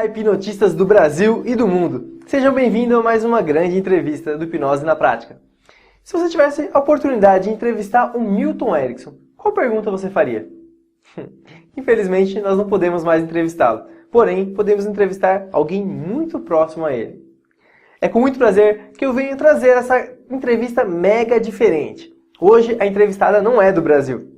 Olá, hipnotistas do Brasil e do mundo! Sejam bem-vindos a mais uma grande entrevista do Hipnose na Prática. Se você tivesse a oportunidade de entrevistar o Milton Erickson, qual pergunta você faria? Infelizmente, nós não podemos mais entrevistá-lo, porém, podemos entrevistar alguém muito próximo a ele. É com muito prazer que eu venho trazer essa entrevista mega diferente. Hoje, a entrevistada não é do Brasil.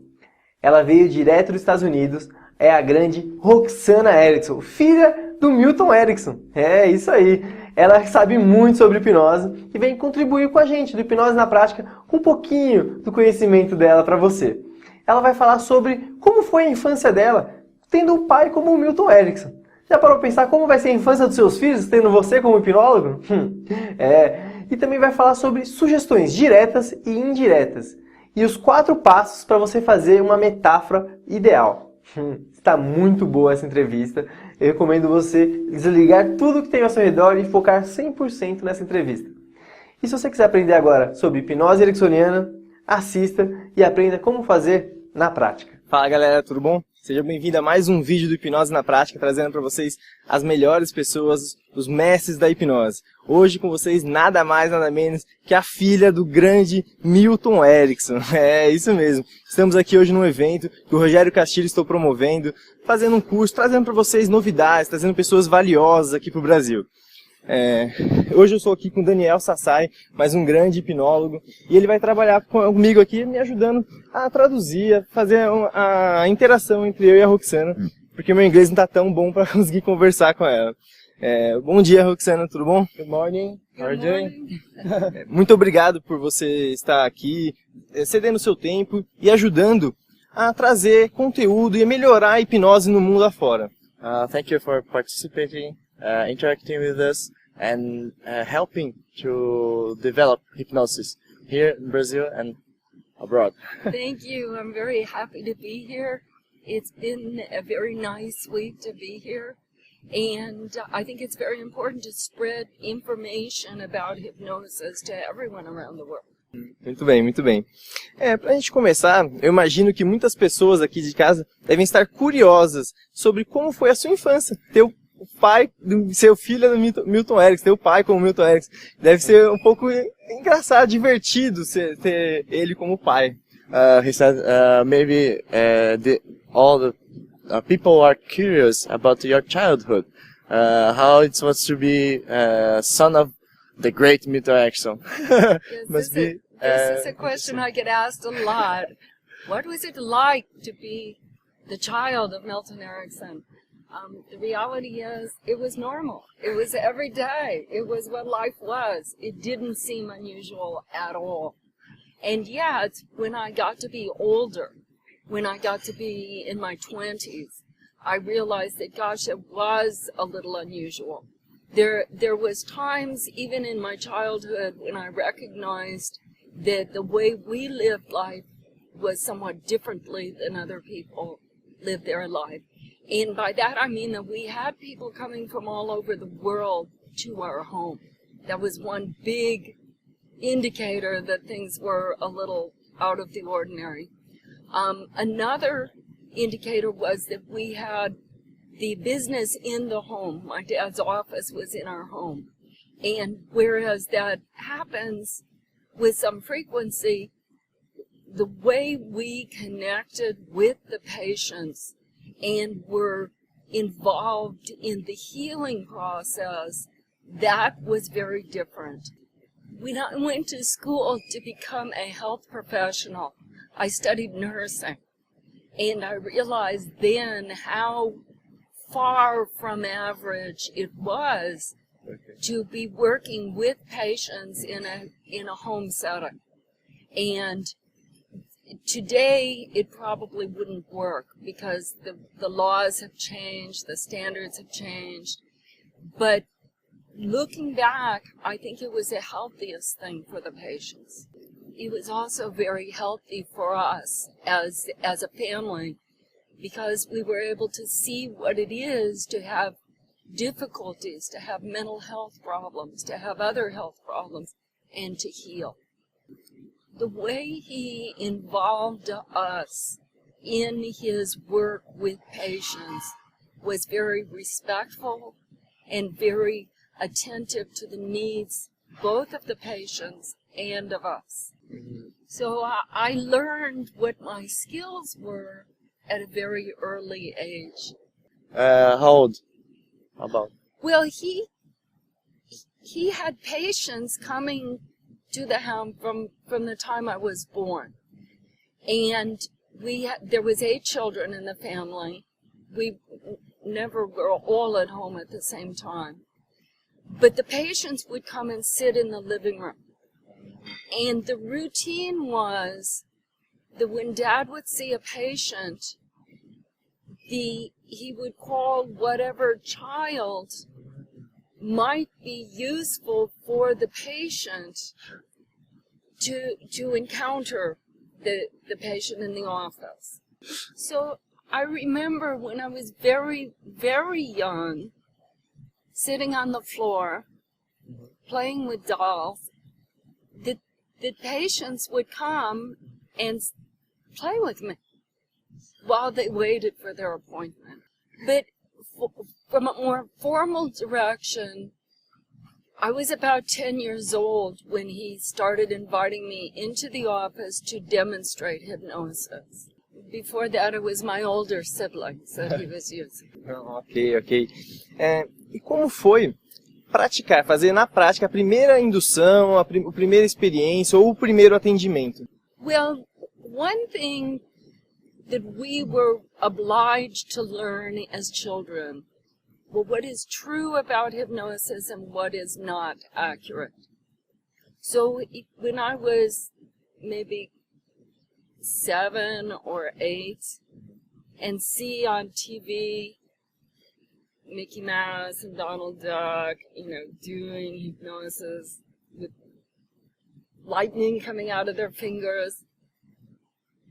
Ela veio direto dos Estados Unidos, é a grande Roxanna Erickson, filha do Milton Erickson. É isso aí. Ela sabe muito sobre hipnose e vem contribuir com a gente do Hipnose na Prática com um pouquinho do conhecimento dela para você. Ela vai falar sobre como foi a infância dela, tendo um pai como o Milton Erickson. Já parou para pensar como vai ser a infância dos seus filhos, tendo você como hipnólogo? E também vai falar sobre sugestões diretas e indiretas. E os 4 passos para você fazer uma metáfora ideal. Está muito boa essa entrevista. Eu recomendo você desligar tudo que tem ao seu redor e focar 100% nessa entrevista. E se você quiser aprender agora sobre hipnose ericksoniana, assista e aprenda como fazer na prática. Fala galera, tudo bom? Seja bem-vindo a mais um vídeo do Hipnose na Prática, trazendo para vocês as melhores pessoas, os mestres da hipnose. Hoje com vocês nada mais, nada menos que a filha do grande Milton Erickson. É isso mesmo. Estamos aqui hoje num evento que o Rogério Castilho estou promovendo, fazendo um curso, trazendo para vocês novidades, trazendo pessoas valiosas aqui para o Brasil. Hoje eu estou aqui com o Daniel Sassai, mais um grande hipnólogo, e ele vai trabalhar comigo aqui, me ajudando a traduzir, a fazer a interação entre eu e a Roxanna, porque meu inglês não está tão bom para conseguir conversar com ela. Bom dia, Roxanna, tudo bom? Good morning. How are you doing? Muito obrigado por você estar aqui, cedendo o seu tempo e ajudando a trazer conteúdo e a melhorar a hipnose no mundo afora. Thank you for participating, interacting with us, and helping to develop hypnosis here in Brazil and abroad. Thank you. I'm very happy to be here. It's been a very nice week to be here. And I think it's very important to spread information about hypnosis to everyone around the world. Muito bem, muito bem. Para a gente começar, eu imagino que muitas pessoas aqui de casa devem estar curiosas sobre como foi a sua infância. Teu pai, seu filho do Milton Erickson, teu pai como Milton Erickson. Deve ser um pouco engraçado, divertido ter ele como pai. He said maybe all the people are curious about your childhood, how it was to be son of the great Milton Erickson. Yes, this is a question I get asked a lot. What was it like to be the child of Milton Erickson? The reality is, it was normal. It was every day. It was what life was. It didn't seem unusual at all. And yet, when I got to be older, when I got to be in my 20s, I realized that, gosh, it was a little unusual. There was times, even in my childhood, when I recognized that the way we lived life was somewhat differently than other people lived their life. And by that I mean that we had people coming from all over the world to our home. That was one big indicator that things were a little out of the ordinary. Another indicator was that we had the business in the home. My dad's office was in our home. And whereas that happens with some frequency, the way we connected with the patients and were involved in the healing process, that was very different. When I went to school to become a health professional, I studied nursing, and I realized then how far from average it was to be working with patients in a home setting. And today, it probably wouldn't work because the laws have changed, the standards have changed. But looking back, I think it was the healthiest thing for the patients. It was also very healthy for us as a family because we were able to see what it is to have difficulties, to have mental health problems, to have other health problems, and to heal. The way he involved us in his work with patients was very respectful and very attentive to the needs both of the patients and of us. So I learned what my skills were at a very early age. How old? About? Well, he had patients coming to the home from the time I was born. And there was 8 children in the family. We never were all at home at the same time. But the patients would come and sit in the living room. And the routine was that when Dad would see a patient, he would call whatever child might be useful for the patient to encounter the patient in the office. So I remember when I was very, very young, sitting on the floor, playing with dolls, the patients would come and play with me while they waited for their appointment. But from a more formal direction, I was about 10 years old when he started inviting me into the office to demonstrate hypnosis. Before that, it was my older siblings that he was using. Ok. E como foi praticar, fazer na prática a primeira indução, a primeira experiência ou o primeiro atendimento? Well, one thing that we were obliged to learn as children, well, what is true about hypnosis and what is not accurate. So when I was maybe 7 or 8 and see on TV Mickey Mouse and Donald Duck, doing hypnosis with lightning coming out of their fingers,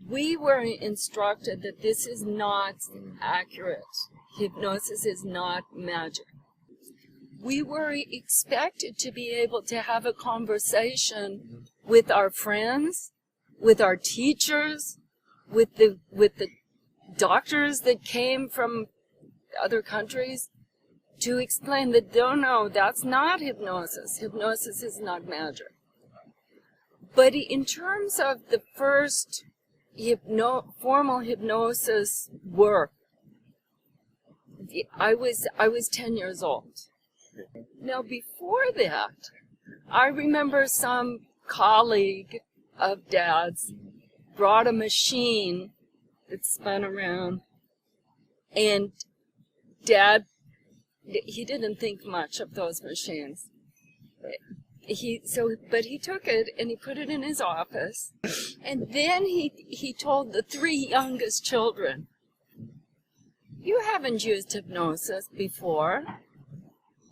we were instructed that this is not accurate. Hypnosis is not magic. We were expected to be able to have a conversation with our friends, with our teachers, with the doctors that came from other countries, to explain that no, that's not hypnosis. Hypnosis is not magic. But in terms of the first formal hypnosis work, I was 10 years old. Now before that, I remember some colleague of Dad's brought a machine that spun around, and Dad, he didn't think much of those machines. But he took it and he put it in his office, and then he told the 3 youngest children, "You haven't used hypnosis before.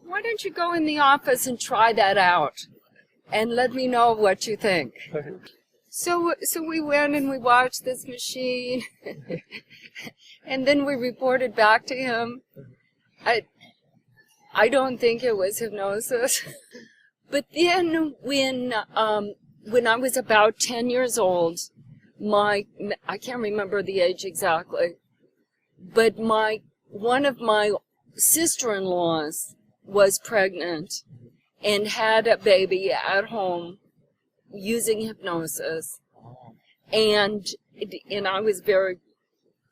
Why don't you go in the office and try that out and let me know what you think?" So we went and we watched this machine, and then we reported back to him. I don't think it was hypnosis. But then when I was about 10 years old, I can't remember the age exactly, but one of my sister-in-laws was pregnant and had a baby at home using hypnosis, and I was very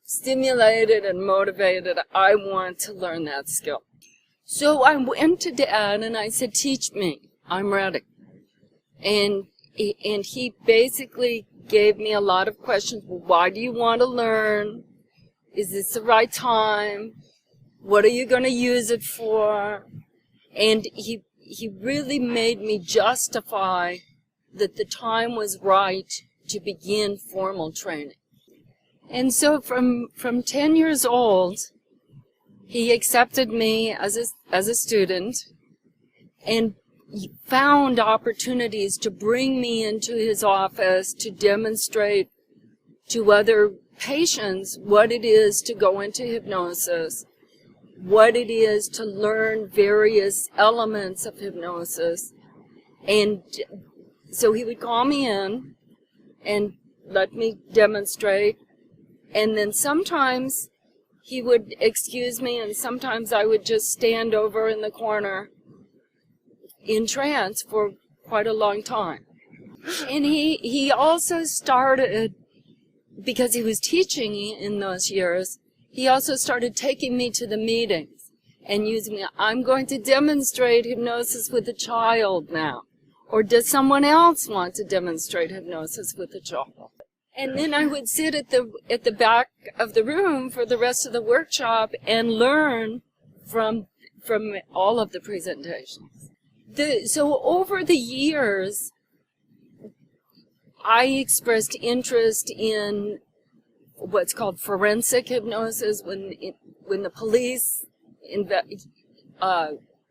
stimulated and motivated. I want to learn that skill. So I went to Dad and I said, "Teach me, I'm ready." And he basically gave me a lot of questions. Well, why do you want to learn? Is this the right time? What are you going to use it for? And he really made me justify that the time was right to begin formal training. And so from 10 years old, he accepted me as a student and found opportunities to bring me into his office to demonstrate to other patients what it is to go into hypnosis, what it is to learn various elements of hypnosis. And so he would call me in and let me demonstrate, and then sometimes he would excuse me, and sometimes I would just stand over in the corner in trance for quite a long time. And he also started, because he was teaching in those years, he also started taking me to the meetings and using me. I'm going to demonstrate hypnosis with a child now. Or does someone else want to demonstrate hypnosis with a child? And then I would sit at the back of the room for the rest of the workshop and learn from all of the presentations. So over the years, I expressed interest in what's called forensic hypnosis, when the police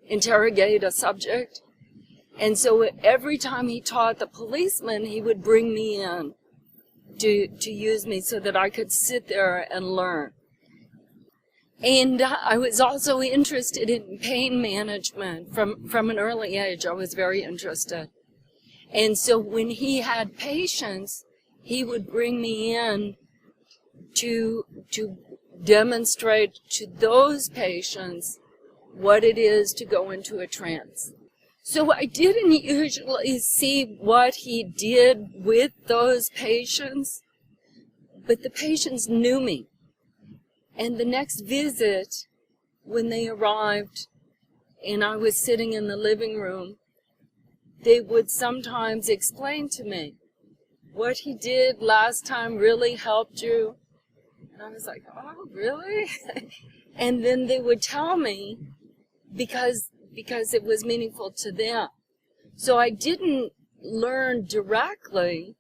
interrogate a subject. And so every time he taught the policeman, he would bring me in to use me so that I could sit there and learn. And I was also interested in pain management from an early age. I was very interested. And so when he had patients, he would bring me in to demonstrate to those patients what it is to go into a trance. So I didn't usually see what he did with those patients, but the patients knew me. And the next visit, when they arrived and I was sitting in the living room, they would sometimes explain to me, what he did last time really helped you. And I was like, oh, really? And then they would tell me because it was meaningful to them. So I didn't learn directly.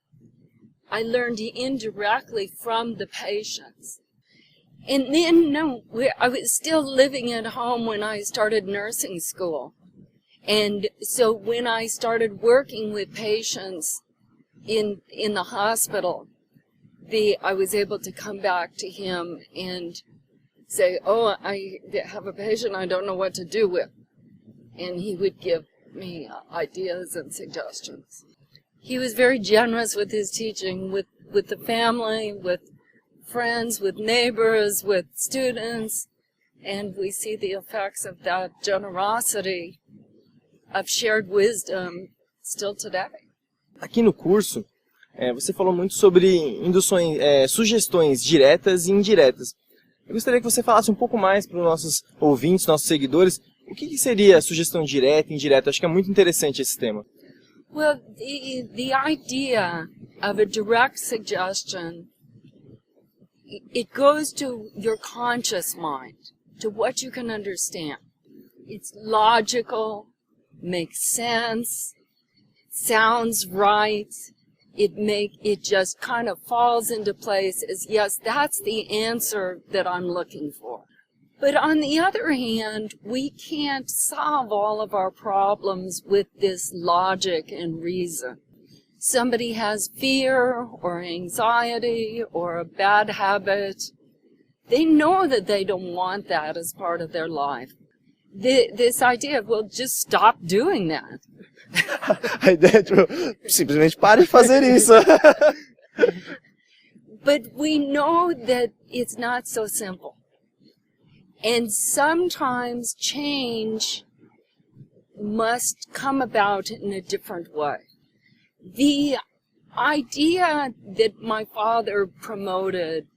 I learned indirectly from the patients. And then, I was still living at home when I started nursing school. And so when I started working with patients in the hospital, I was able to come back to him and say, oh, I have a patient I don't know what to do with. And he would give me ideas and suggestions. He was very generous with his teaching, with the family, with friends, with neighbors, with students, and we see the effects of that generosity of shared wisdom still today. Aqui no curso, você falou muito sobre induções, sugestões diretas e indiretas. Eu gostaria que você falasse um pouco mais para os nossos ouvintes, nossos seguidores, o que seria sugestão direta e indireta? Acho que é muito interessante esse tema. Well, the idea of a direct suggestion, it goes to your conscious mind, to what you can understand. It's logical, makes sense, sounds right. It just kind of falls into place as, yes, that's the answer that I'm looking for. But on the other hand, we can't solve all of our problems with this logic and reason. Somebody has fear or anxiety or a bad habit. They know that they don't want that as part of their life. This idea of, well, just stop doing that. A ideia é, tipo, simplesmente pare de fazer isso. But we know that it's not so simple. And sometimes change must come about in a different way. The idea that my father promoted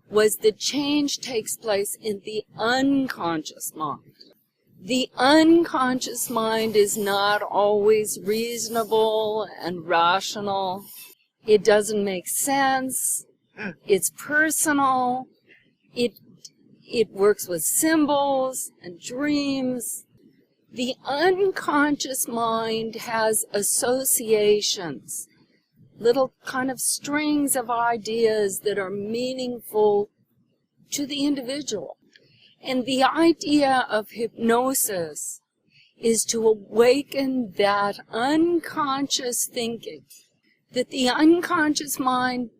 was that change takes place in the unconscious mind. The unconscious mind is not always reasonable and rational. It doesn't make sense. It's personal. It works with symbols and dreams. The unconscious mind has associations, little kind of strings of ideas that are meaningful to the individual. And the idea of hypnosis is to awaken that unconscious thinking, that the unconscious mind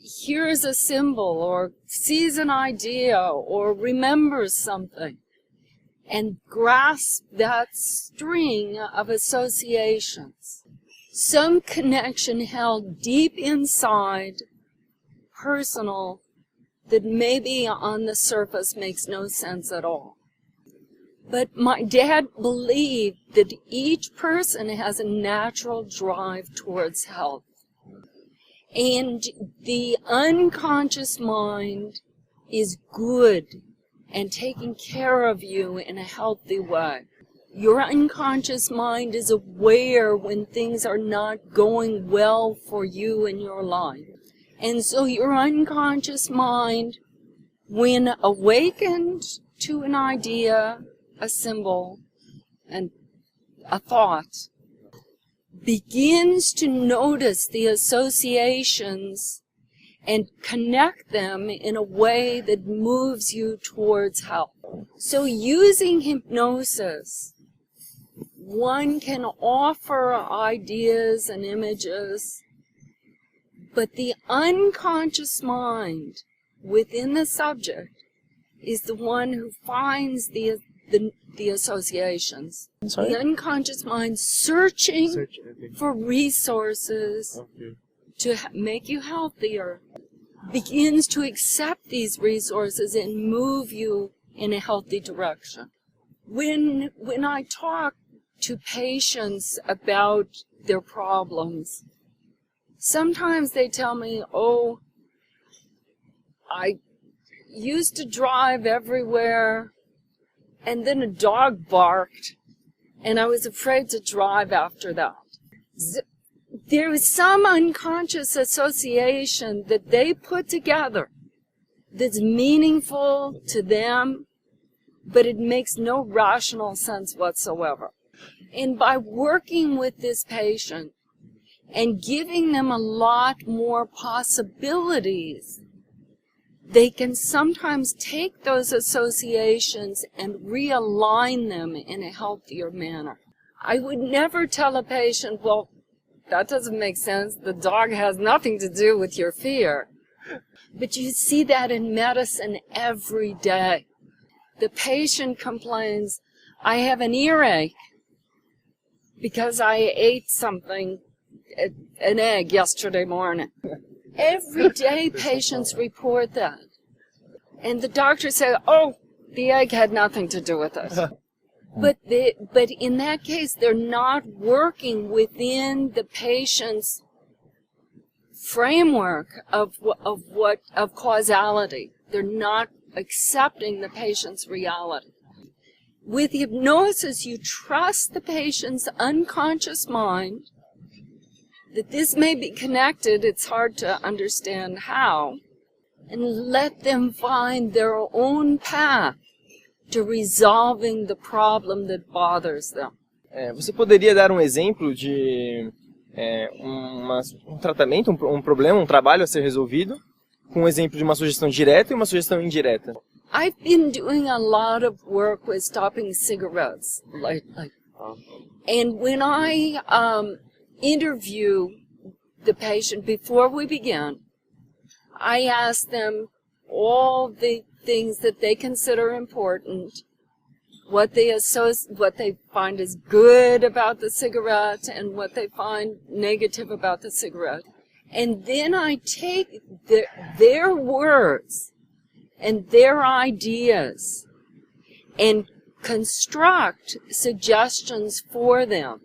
hears a symbol or sees an idea or remembers something and grasp that string of associations. Some connection held deep inside, personal, that maybe on the surface makes no sense at all. But my dad believed that each person has a natural drive towards health. And the unconscious mind is good and taking care of you in a healthy way. Your unconscious mind is aware when things are not going well for you in your life. And so your unconscious mind, when awakened to an idea, a symbol, and a thought, begins to notice the associations and connect them in a way that moves you towards health. So using hypnosis, one can offer ideas and images, but the unconscious mind within the subject is the one who finds the associations. Sorry? The unconscious mind searching for resources to make you healthier begins to accept these resources and move you in a healthy direction. When I talk to patients about their problems, sometimes they tell me, oh, I used to drive everywhere, and then a dog barked, and I was afraid to drive after that. There is some unconscious association that they put together that's meaningful to them, but it makes no rational sense whatsoever. And by working with this patient and giving them a lot more possibilities, they can sometimes take those associations and realign them in a healthier manner. I would never tell a patient, well, that doesn't make sense. The dog has nothing to do with your fear. But you see that in medicine every day. The patient complains, I have an earache because I ate something, an egg yesterday morning. Every day patients report that. And the doctor says, oh, the egg had nothing to do with it. But in that case, they're not working within the patient's framework of causality. They're not accepting the patient's reality. With hypnosis, you trust the patient's unconscious mind that this may be connected, it's hard to understand how, and let them find their own path to resolving the problem that bothers them. Você poderia dar um exemplo de um tratamento, um problema, um trabalho a ser resolvido, com um exemplo de uma sugestão direta e uma sugestão indireta? I've been doing a lot of work with stopping cigarettes lately. And when I interview the patient before we begin, I ask them all the things that they consider important, what they find is good about the cigarette and what they find negative about the cigarette. And then I take their words and their ideas and construct suggestions for them.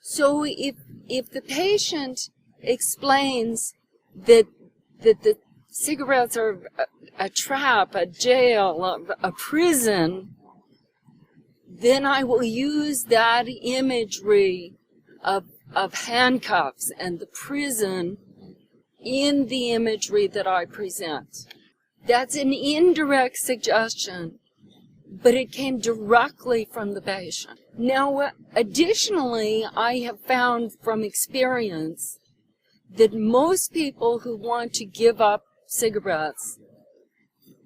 So if the patient explains that the cigarettes are a trap, a jail, a prison, then I will use that imagery of handcuffs and the prison in the imagery that I present. That's an indirect suggestion, but it came directly from the patient. Now, additionally, I have found from experience that most people who want to give up cigarettes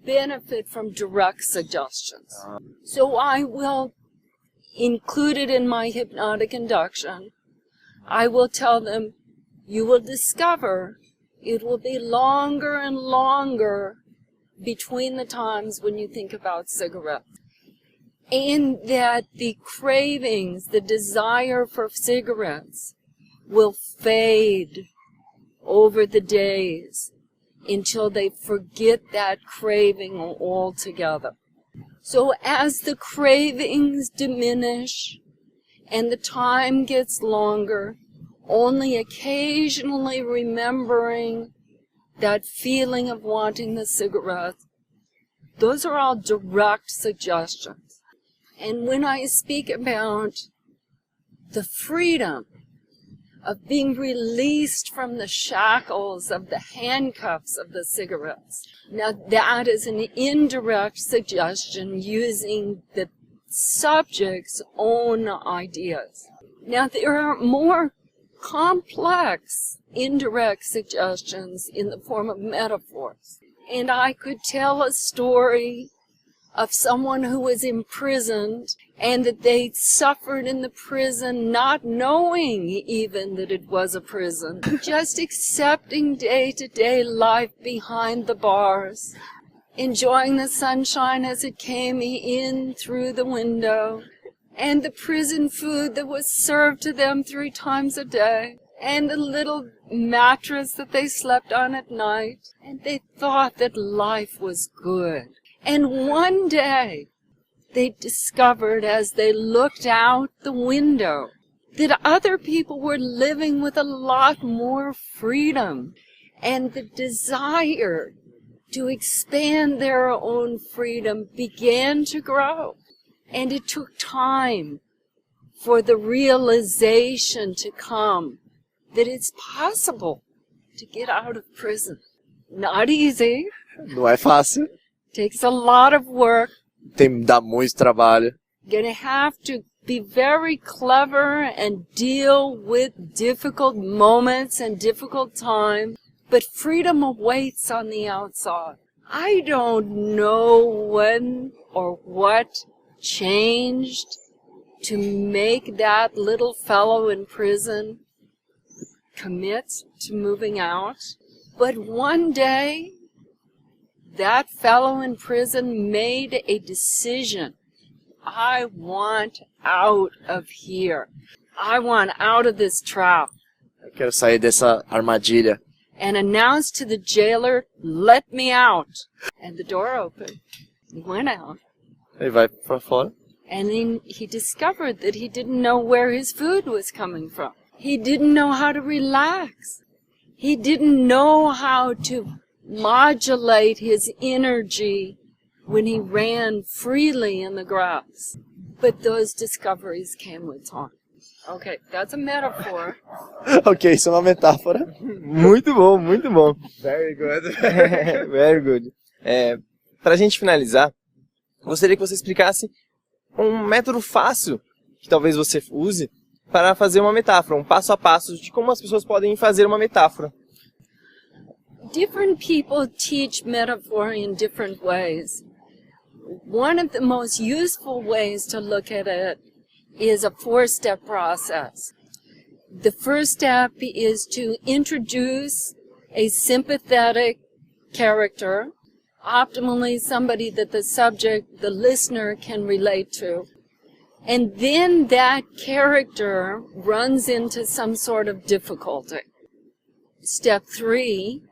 benefit from direct suggestions. So I will include it in my hypnotic induction. I will tell them, you will discover it will be longer and longer between the times when you think about cigarettes. And that the cravings, the desire for cigarettes will fade over the days. until they forget that craving altogether. So as the cravings diminish and the time gets longer, only occasionally remembering that feeling of wanting the cigarette, those are all direct suggestions. And when I speak about the freedom of being released from the shackles of the handcuffs of the cigarettes, now that is an indirect suggestion using the subject's own ideas. Now there are more complex indirect suggestions in the form of metaphors. And I could tell a story of someone who was imprisoned and that they suffered in the prison not knowing even that it was a prison, just accepting day-to-day life behind the bars, enjoying the sunshine as it came in through the window, and the prison food that was served to them 3 times a day, and the little mattress that they slept on at night, and they thought that life was good. And one day, they discovered as they looked out the window that other people were living with a lot more freedom, and the desire to expand their own freedom began to grow. And it took time for the realization to come that it's possible to get out of prison. Not easy. Não é fácil. Takes a lot of work. Dá muito trabalho. Gonna have to be very clever and deal with difficult moments and difficult times. But freedom awaits on the outside. I don't know when or what changed to make that little fellow in prison commit to moving out. But one day, that fellow in prison made a decision. I want out of here. I want out of this trap. Eu quero sair dessa armadilha. And announced to the jailer, "Let me out." And the door opened. He went out. Ele vai pra fora. And then he discovered that he didn't know where his food was coming from. He didn't know how to relax. He didn't know how to modulate his energy when he ran freely in the grass. But those discoveries came with time. Okay, that's a metaphor. Ok, isso é uma metáfora. Muito bom, muito bom. Very good. Very good. Pra gente finalizar, gostaria que você explicasse um método fácil que talvez você use para fazer uma metáfora, um passo a passo de como as pessoas podem fazer uma metáfora. Different people teach metaphor in different ways. One of the most useful ways to look at it is a 4-step process. The first step is to introduce a sympathetic character, optimally somebody that the subject, the listener, can relate to. And then that character runs into some sort of difficulty. Step 3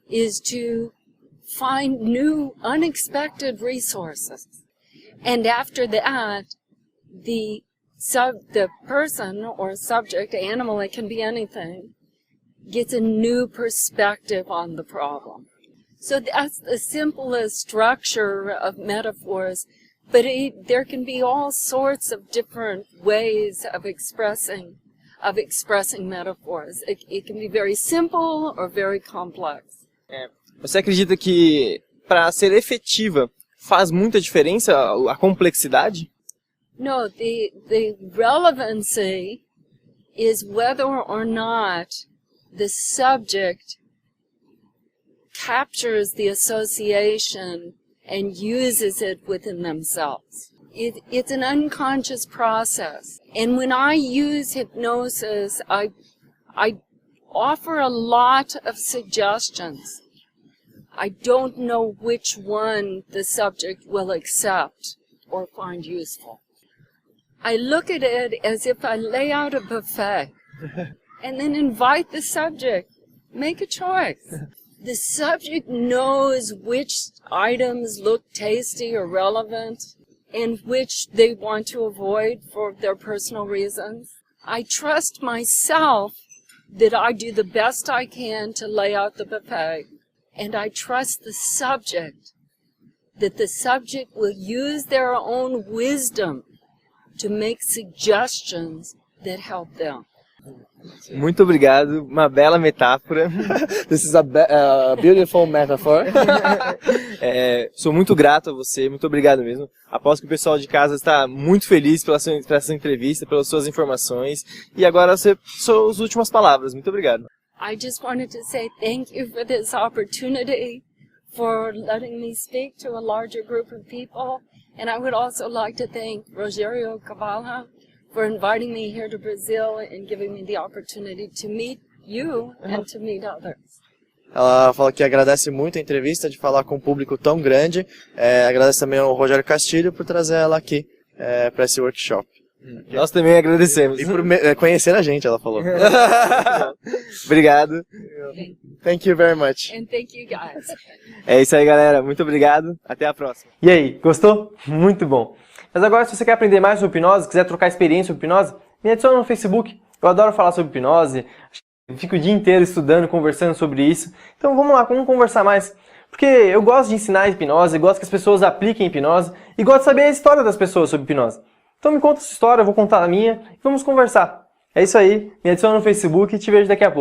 is to find new, unexpected resources. And after that, the person or subject, animal, it can be anything, gets a new perspective on the problem. So that's the simplest structure of metaphors, but there can be all sorts of different ways of expressing metaphors. It can be very simple or very complex. Você acredita que para ser efetiva faz muita diferença a complexidade? No, the relevancy is whether or not the subject captures the association and uses it within themselves. It's an unconscious process. And when I use hypnosis, I offer a lot of suggestions. I don't know which one the subject will accept or find useful. I look at it as if I lay out a buffet and then invite the subject, make a choice. the subject knows which items look tasty or relevant and which they want to avoid for their personal reasons. I trust myself that I do the best I can to lay out the buffet, and I trust the subject that the subject will use their own wisdom to make suggestions that help them. Muito obrigado, uma bela metáfora. This is a beautiful metaphor. Sou muito grato a você, muito obrigado mesmo. Aposto que o pessoal de casa está muito feliz pela essa entrevista, pelas suas informações. E agora suas últimas palavras. Muito obrigado. I just wanted to say thank you for this opportunity, for letting me speak to a larger group of people. And I would also like to thank Rogério Cavalha for inviting me here to Brazil and giving me the opportunity to meet you and to meet others. Ela falou que agradece muito a entrevista, de falar com um público tão grande. Agradece também ao Rogério Castilho por trazer ela aqui para esse workshop. Nós também agradecemos. E por conhecer a gente, ela falou. Obrigado. Thank you very much. And thank you guys. É isso aí, galera. Muito obrigado. Até a próxima. E aí, gostou? Muito bom. Mas agora, se você quer aprender mais sobre hipnose, quiser trocar experiência sobre hipnose, me adiciona no Facebook. Eu adoro falar sobre hipnose, fico o dia inteiro estudando, conversando sobre isso. Então vamos lá, vamos conversar mais. Porque eu gosto de ensinar hipnose, gosto que as pessoas apliquem hipnose e gosto de saber a história das pessoas sobre hipnose. Então me conta a sua história, eu vou contar a minha e vamos conversar. É isso aí, me adiciona no Facebook e te vejo daqui a pouco.